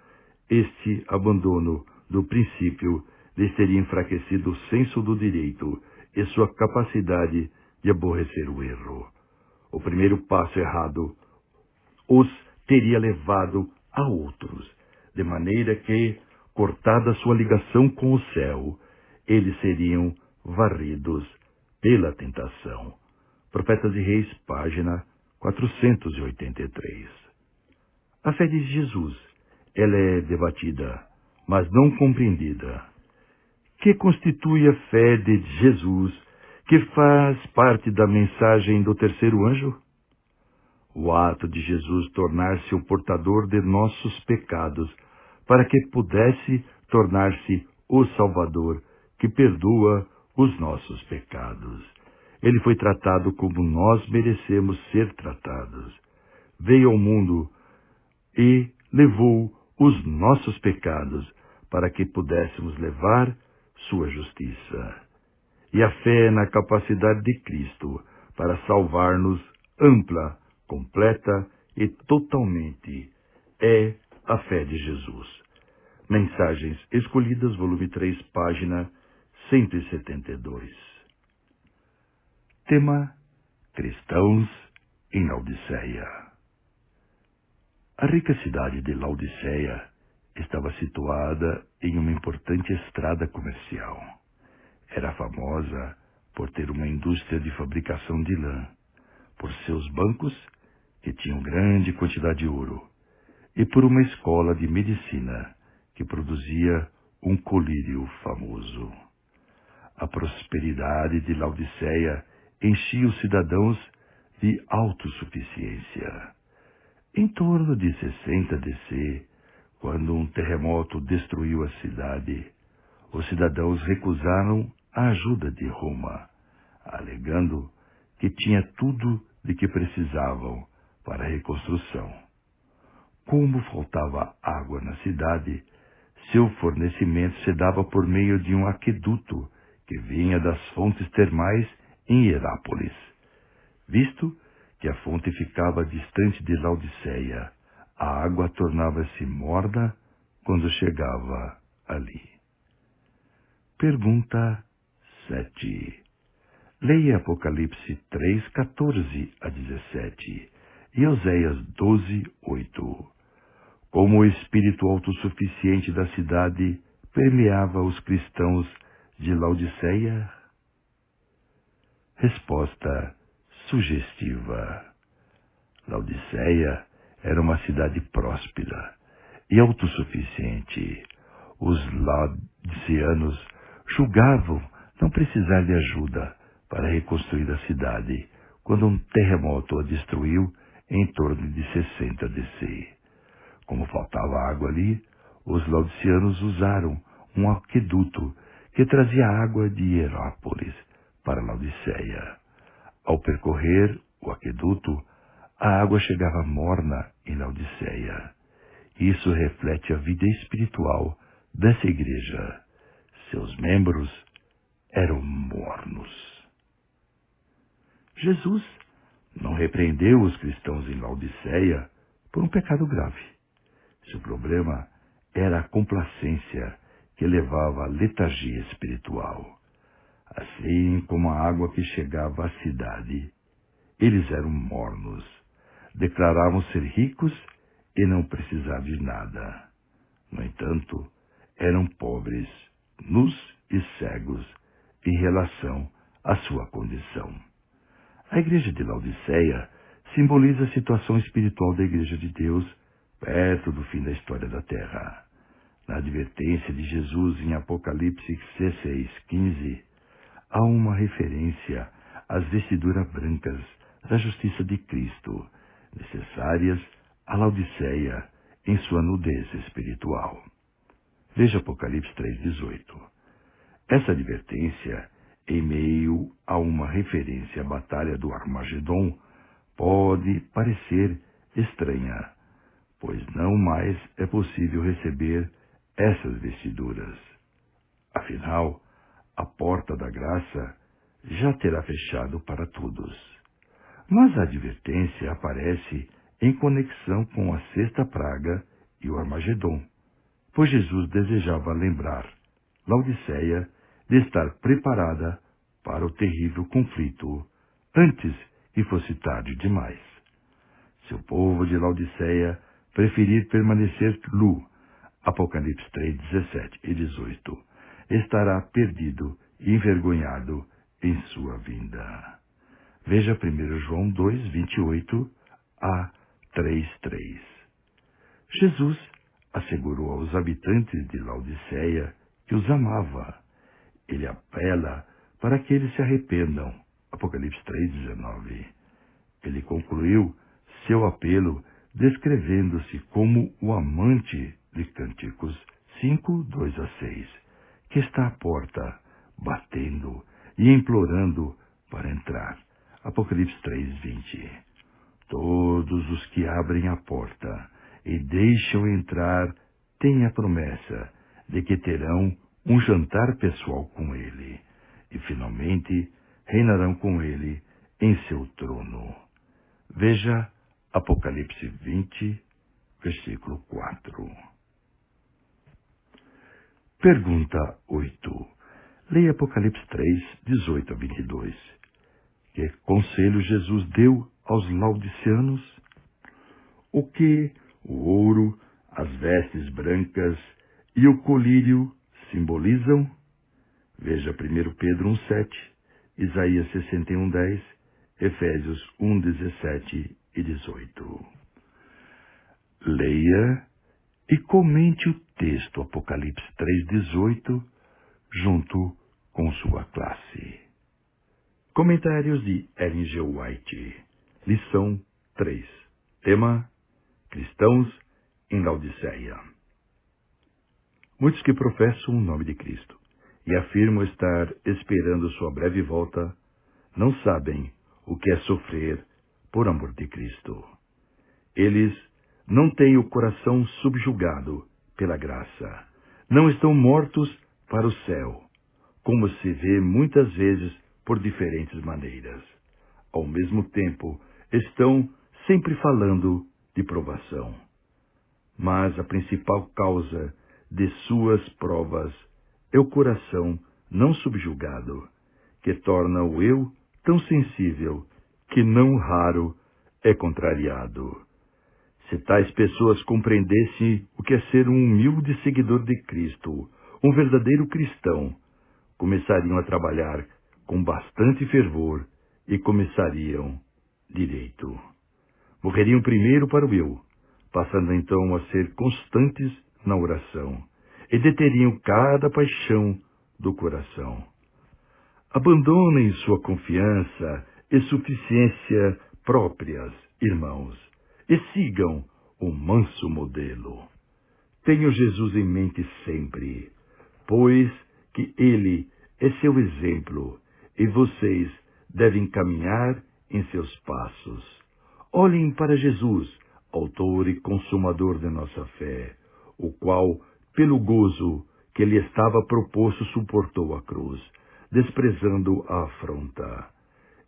este abandono do princípio lhes teria enfraquecido o senso do direito e sua capacidade de aborrecer o erro. O primeiro passo errado os teria levado a outros, de maneira que, cortada sua ligação com o céu, eles seriam varridos pela tentação. Profetas e Reis, página 483. A fé de Jesus, ela é debatida, mas não compreendida. Que constitui a fé de Jesus, que faz parte da mensagem do terceiro anjo? O ato de Jesus tornar-se o portador de nossos pecados, para que pudesse tornar-se o Salvador, que perdoa os nossos pecados. Ele foi tratado como nós merecemos ser tratados. Veio ao mundo e levou os nossos pecados, para que pudéssemos levar sua justiça. E a fé na capacidade de Cristo para salvar-nos ampla, completa e totalmente é a fé de Jesus. Mensagens Escolhidas, volume 3, página 172. Tema: Cristãos em Laodiceia. A rica cidade de Laodiceia estava situada em uma importante estrada comercial. Era famosa por ter uma indústria de fabricação de lã, por seus bancos, que tinham grande quantidade de ouro, e por uma escola de medicina, que produzia um colírio famoso. A prosperidade de Laodiceia enchia os cidadãos de autossuficiência. Em torno de 60 DC, quando um terremoto destruiu a cidade, os cidadãos recusaram a ajuda de Roma, alegando que tinha tudo de que precisavam para a reconstrução. Como faltava água na cidade, seu fornecimento se dava por meio de um aqueduto que vinha das fontes termais em Herápolis. Visto que a fonte ficava distante de Laodiceia, a água tornava-se morna quando chegava ali. Pergunta 7. Leia Apocalipse 3, 14 a 17 e Oséias 12, 8. Como o espírito autossuficiente da cidade permeava os cristãos de Laodiceia? Resposta sugestiva. Laodiceia era uma cidade próspera e autossuficiente. Os laodiceanos julgavam não precisar de ajuda para reconstruir a cidade, quando um terremoto a destruiu em torno de 60 DC. Como faltava água ali, os laodiceanos usaram um aqueduto que trazia água de Herápolis para Laodiceia. Ao percorrer o aqueduto, a água chegava morna em Laodiceia. Isso reflete a vida espiritual dessa igreja. Seus membros eram mornos. Jesus não repreendeu os cristãos em Laodiceia por um pecado grave. Seu problema era a complacência que levava à letargia espiritual. Assim como a água que chegava à cidade, eles eram mornos, declaravam ser ricos e não precisar de nada. No entanto, eram pobres, nus e cegos em relação à sua condição. A igreja de Laodiceia simboliza a situação espiritual da igreja de Deus perto do fim da história da Terra. Na advertência de Jesus em Apocalipse 16, 15, há uma referência às vestiduras brancas da justiça de Cristo, necessárias a Laodiceia em sua nudez espiritual. Veja Apocalipse 3,18. Essa advertência, em meio a uma referência à batalha do Armagedon, pode parecer estranha, pois não mais é possível receber essas vestiduras. Afinal, a porta da graça já terá fechado para todos. Mas a advertência aparece em conexão com a sexta praga e o Armagedon, pois Jesus desejava lembrar Laodiceia de estar preparada para o terrível conflito antes que fosse tarde demais. Se o povo de Laodiceia preferir permanecer nu, Apocalipse 3, 17 e 18, estará perdido e envergonhado em sua vinda. Veja 1 João 2, 28 a 3, 3. Jesus assegurou aos habitantes de Laodiceia que os amava. Ele apela para que eles se arrependam. Apocalipse 3, 19. Ele concluiu seu apelo descrevendo-se como o amante de Cânticos 5, 2 a 6, que está à porta, batendo e implorando para entrar. Apocalipse 3, 20. Todos os que abrem a porta e deixam entrar têm a promessa de que terão um jantar pessoal com ele e, finalmente, reinarão com ele em seu trono. Veja Apocalipse 20, versículo 4. Pergunta 8. Leia Apocalipse 3, 18 a 22. Que conselho Jesus deu aos laodiceanos? O que o ouro, as vestes brancas e o colírio simbolizam? Veja 1 Pedro 1,7, Isaías 61,10, Efésios 1,17 e 18. Leia e comente o texto Apocalipse 3,18 junto com sua classe. Comentários de Ellen G. White. Lição 3. Tema: Cristãos em Laodiceia. Muitos que professam o nome de Cristo e afirmam estar esperando sua breve volta, não sabem o que é sofrer por amor de Cristo. Eles não têm o coração subjugado pela graça. Não estão mortos para o céu, como se vê muitas vezes por diferentes maneiras. Ao mesmo tempo, estão sempre falando de provação. Mas a principal causa de suas provas é o coração não subjugado, que torna o eu tão sensível que não raro é contrariado. Se tais pessoas compreendessem o que é ser um humilde seguidor de Cristo, um verdadeiro cristão, começariam a trabalhar com bastante fervor e começariam direito. Morreriam primeiro para o eu, passando então a ser constantes na oração, e deteriam cada paixão do coração. Abandonem sua confiança e suficiência próprias, irmãos, e sigam o manso modelo. Tenham Jesus em mente sempre, pois que ele é seu exemplo e vocês devem caminhar em seus passos. Olhem para Jesus, autor e consumador de nossa fé, o qual, pelo gozo que lhe estava proposto, suportou a cruz, desprezando a afronta.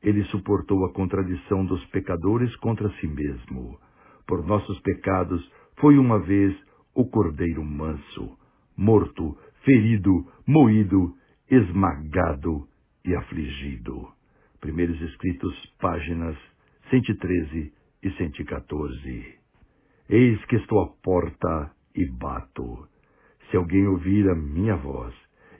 Ele suportou a contradição dos pecadores contra si mesmo. Por nossos pecados foi uma vez o cordeiro manso, morto, ferido, moído, esmagado e afligido. Primeiros Escritos, páginas 113 e 114. Eis que estou à porta e bato. Se alguém ouvir a minha voz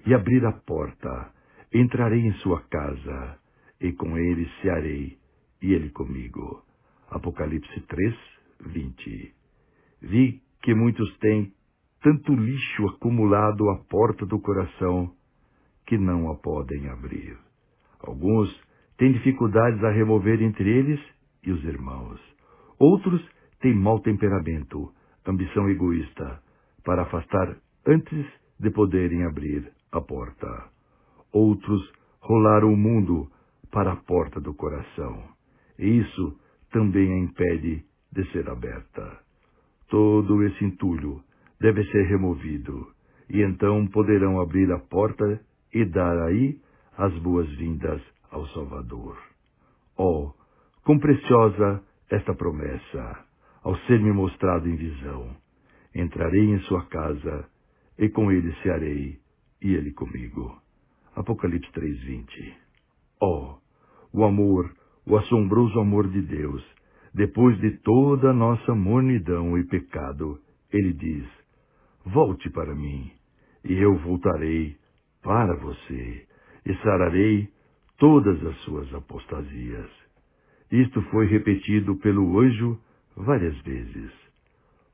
e abrir a porta, entrarei em sua casa, e com ele cearei, e ele comigo. Apocalipse 3, 20. Vi que muitos têm tanto lixo acumulado à porta do coração que não a podem abrir. Alguns têm dificuldades a remover entre eles e os irmãos. Outros têm mau temperamento, ambição egoísta, para afastar antes de poderem abrir a porta. Outros rolaram o mundo para a porta do coração, e isso também a impede de ser aberta. Todo esse entulho deve ser removido, e então poderão abrir a porta e dar aí as boas-vindas ao Salvador. Oh, quão preciosa esta promessa, ao ser-me mostrado em visão. Entrarei em sua casa, e com ele cearei, e ele comigo. Apocalipse 3:20. Oh, o amor, o assombroso amor de Deus, depois de toda a nossa mornidão e pecado, ele diz: volte para mim, e eu voltarei para você, e sararei todas as suas apostasias. Isto foi repetido pelo anjo várias vezes.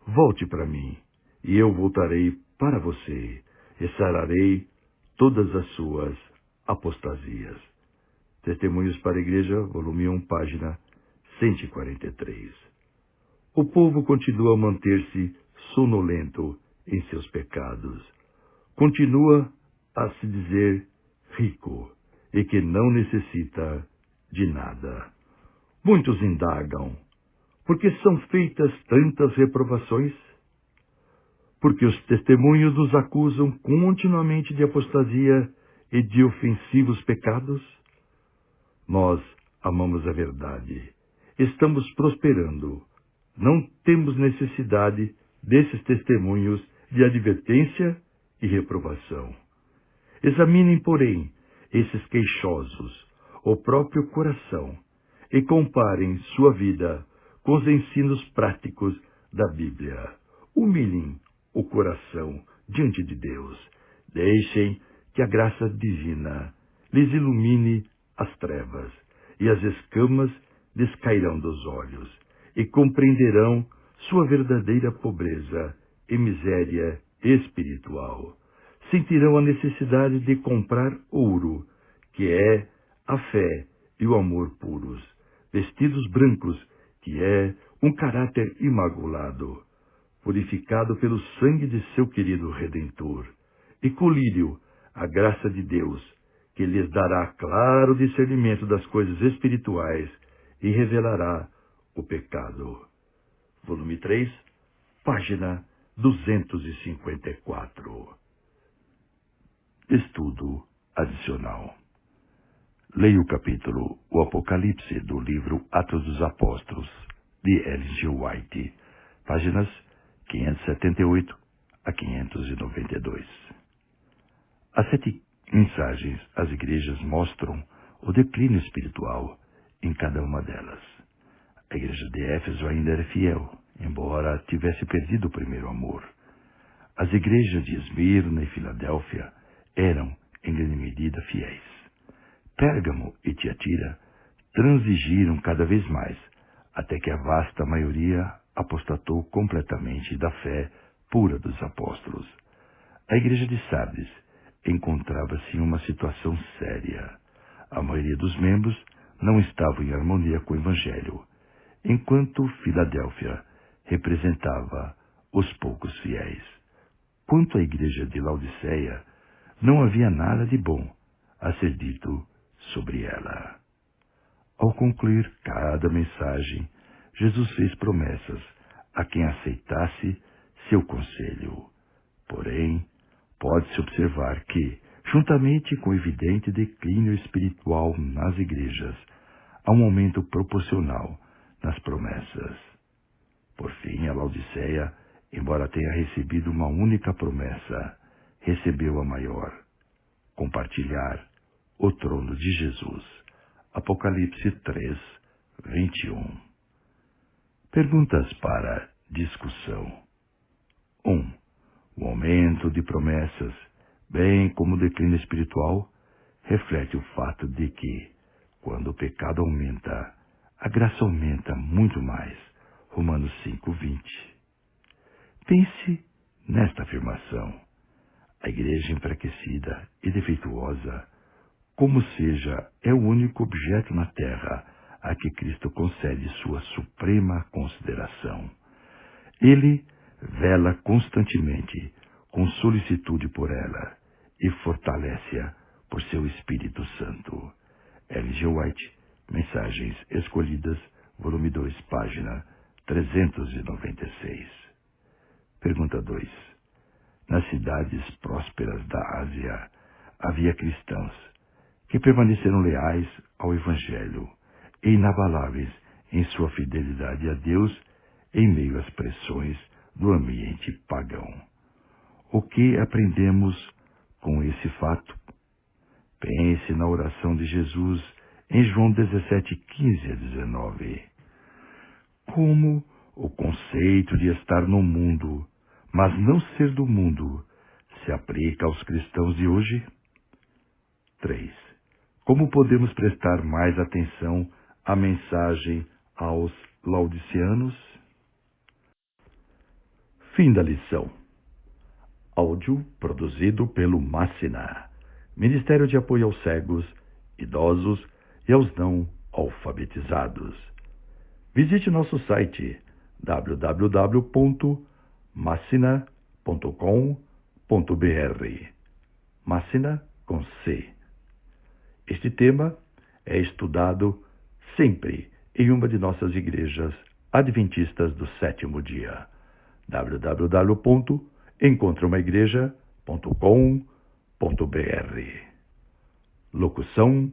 Volte para mim, e eu voltarei para você, e sararei todas as suas apostasias. Testemunhos para a Igreja, volume 1, página 143. O povo continua a manter-se sonolento em seus pecados. Continua a se dizer rico e que não necessita de nada. Muitos indagam: por que são feitas tantas reprovações? Porque os testemunhos nos acusam continuamente de apostasia e de ofensivos pecados? Nós amamos a verdade. Estamos prosperando. Não temos necessidade desses testemunhos de advertência e reprovação. Examinem, porém, esses queixosos, o próprio coração, e comparem sua vida com os ensinos práticos da Bíblia. Humilhem o coração diante de Deus. Deixem que a graça divina lhes ilumine as trevas, e as escamas descairão dos olhos, e compreenderão sua verdadeira pobreza e miséria espiritual. Sentirão a necessidade de comprar ouro, que é a fé e o amor puros, vestidos brancos, que é um caráter imaculado, purificado pelo sangue de seu querido Redentor, e colírio, a graça de Deus, que lhes dará claro discernimento das coisas espirituais e revelará o pecado. Volume 3, página 254. Estudo adicional. Leia o capítulo O Apocalipse do livro Atos dos Apóstolos, de Ellen G. White, páginas 578 a 592. As 7 mensagens às igrejas mostram o declínio espiritual em cada uma delas. A igreja de Éfeso ainda era fiel, embora tivesse perdido o primeiro amor. As igrejas de Esmirna e Filadélfia eram, em grande medida, fiéis. Pérgamo e Tiatira transigiram cada vez mais, até que a vasta maioria apostatou completamente da fé pura dos apóstolos. A igreja de Sardes encontrava-se em uma situação séria. A maioria dos membros não estava em harmonia com o Evangelho, enquanto Filadélfia representava os poucos fiéis. Quanto à igreja de Laodiceia, não havia nada de bom a ser dito sobre ela. Ao concluir cada mensagem, Jesus fez promessas a quem aceitasse seu conselho. Porém, pode-se observar que, juntamente com o evidente declínio espiritual nas igrejas, há um aumento proporcional nas promessas. Por fim, a Laodiceia, embora tenha recebido uma única promessa, recebeu a maior: compartilhar o trono de Jesus. Apocalipse 3, 21. Perguntas para discussão. 1. O aumento de promessas, bem como o declínio espiritual, reflete o fato de que, quando o pecado aumenta, a graça aumenta muito mais. Romanos 5:20. Pense nesta afirmação. A igreja enfraquecida e defeituosa, como seja, é o único objeto na terra a que Cristo concede sua suprema consideração. Ele vela constantemente com solicitude por ela e fortalece-a por seu Espírito Santo. Ellen G. White, Mensagens Escolhidas, volume 2, página 396. Pergunta 2. Nas cidades prósperas da Ásia, havia cristãos que permaneceram leais ao Evangelho e inabaláveis em sua fidelidade a Deus em meio às pressões do ambiente pagão. O que aprendemos com esse fato? Pense na oração de Jesus em João 17:15-19. Como o conceito de estar no mundo, mas não ser do mundo, se aplica aos cristãos de hoje? 3. Como podemos prestar mais atenção à mensagem aos laodiceanos? Fim da lição. Áudio produzido pelo Mássina, Ministério de Apoio aos Cegos, Idosos e aos Não Alfabetizados. Visite nosso site www.massina.com.br. Mássina com C. Este tema é estudado sempre em uma de nossas igrejas adventistas do sétimo dia. www.encontraumaigreja.com.br. Locução: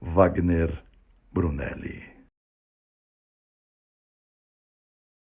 Wagner Brunelli.